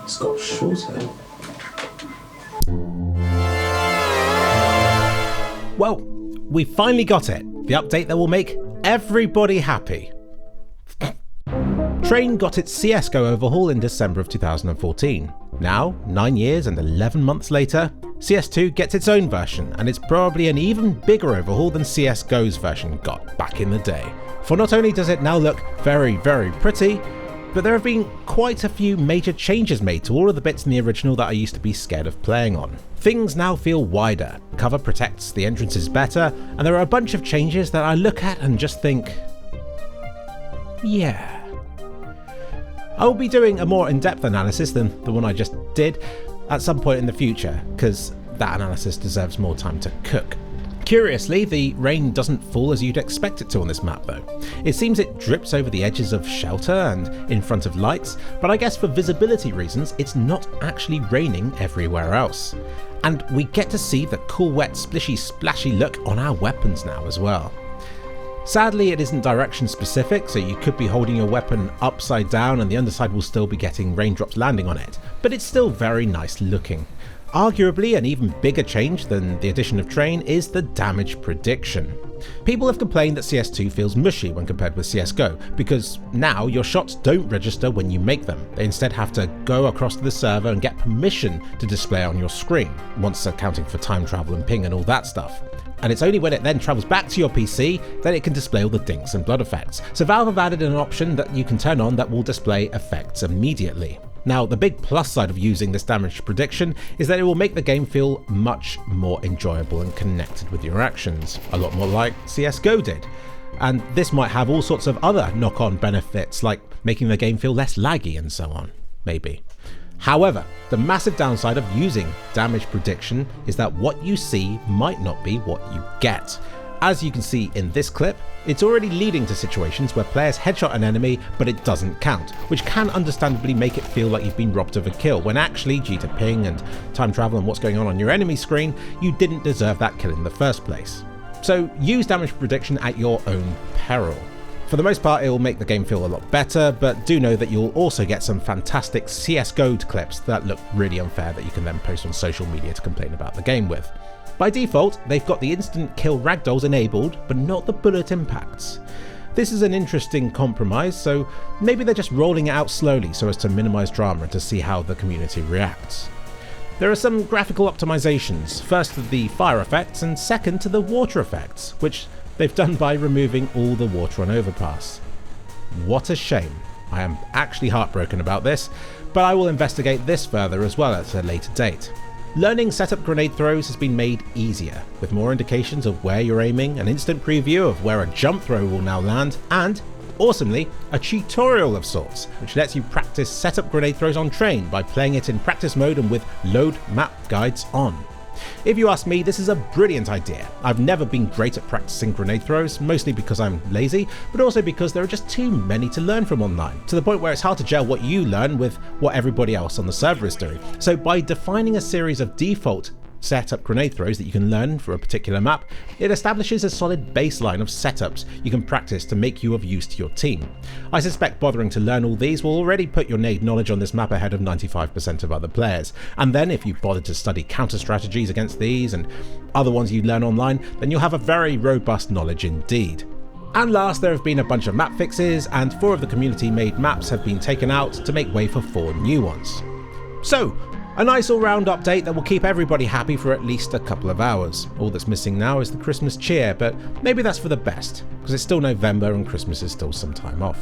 It's got short hair. Well, we finally got it. The update that will make everybody happy. Train got its CSGO overhaul in December of 2014. Now, 9 years and 11 months later, CS2 gets its own version, and it's probably an even bigger overhaul than CSGO's version got back in the day. For not only does it now look very, very pretty, but there have been quite a few major changes made to all of the bits in the original that I used to be scared of playing on. Things now feel wider, cover protects the entrances better, and there are a bunch of changes that I look at and just think, yeah. I will be doing a more in-depth analysis than the one I just did at some point in the future, because that analysis deserves more time to cook. Curiously, the rain doesn't fall as you'd expect it to on this map though. It seems it drips over the edges of shelter and in front of lights, but I guess for visibility reasons it's not actually raining everywhere else. And we get to see the cool wet splishy splashy look on our weapons now as well. Sadly, it isn't direction specific, so you could be holding your weapon upside down and the underside will still be getting raindrops landing on it, but it's still very nice looking. Arguably, an even bigger change than the addition of Train is the damage prediction. People have complained that CS2 feels mushy when compared with CSGO, because now your shots don't register when you make them. They instead have to go across to the server and get permission to display on your screen, once accounting for time travel and ping and all that stuff. And it's only when it then travels back to your PC that it can display all the dinks and blood effects. So Valve have added an option that you can turn on that will display effects immediately. Now, the big plus side of using this damage prediction is that it will make the game feel much more enjoyable and connected with your actions, a lot more like CSGO did. And this might have all sorts of other knock-on benefits, like making the game feel less laggy and so on, maybe. However, the massive downside of using damage prediction is that what you see might not be what you get. As you can see in this clip, it's already leading to situations where players headshot an enemy but it doesn't count, which can understandably make it feel like you've been robbed of a kill, when actually, due to ping and time travel and what's going on your enemy screen, you didn't deserve that kill in the first place. So use damage prediction at your own peril. For the most part, it will make the game feel a lot better, but do know that you'll also get some fantastic CSGO clips that look really unfair that you can then post on social media to complain about the game with. By default, they've got the instant kill ragdolls enabled, but not the bullet impacts. This is an interesting compromise, so maybe they're just rolling it out slowly so as to minimize drama and to see how the community reacts. There are some graphical optimizations, first to the fire effects and second to the water effects, which they've done by removing all the water on overpass. What a shame. I am actually heartbroken about this, but I will investigate this further as well at a later date. Learning setup grenade throws has been made easier, with more indications of where you're aiming, an instant preview of where a jump throw will now land, and, awesomely, a tutorial of sorts, which lets you practice setup grenade throws on Train by playing it in practice mode and with load map guides on. If you ask me, this is a brilliant idea. I've never been great at practicing grenade throws, mostly because I'm lazy, but also because there are just too many to learn from online, to the point where it's hard to gel what you learn with what everybody else on the server is doing. So by defining a series of default setup grenade throws that you can learn for a particular map, it establishes a solid baseline of setups you can practice to make you of use to your team. I suspect bothering to learn all these will already put your nade knowledge on this map ahead of 95% of other players, and then if you bother to study counter strategies against these and other ones you learn online, then you'll have a very robust knowledge indeed. And last, there have been a bunch of map fixes, and 4 of the community made maps have been taken out to make way for 4 new ones. So, a nice all-round update that will keep everybody happy for at least a couple of hours. All that's missing now is the Christmas cheer, but maybe that's for the best, because it's still November and Christmas is still some time off.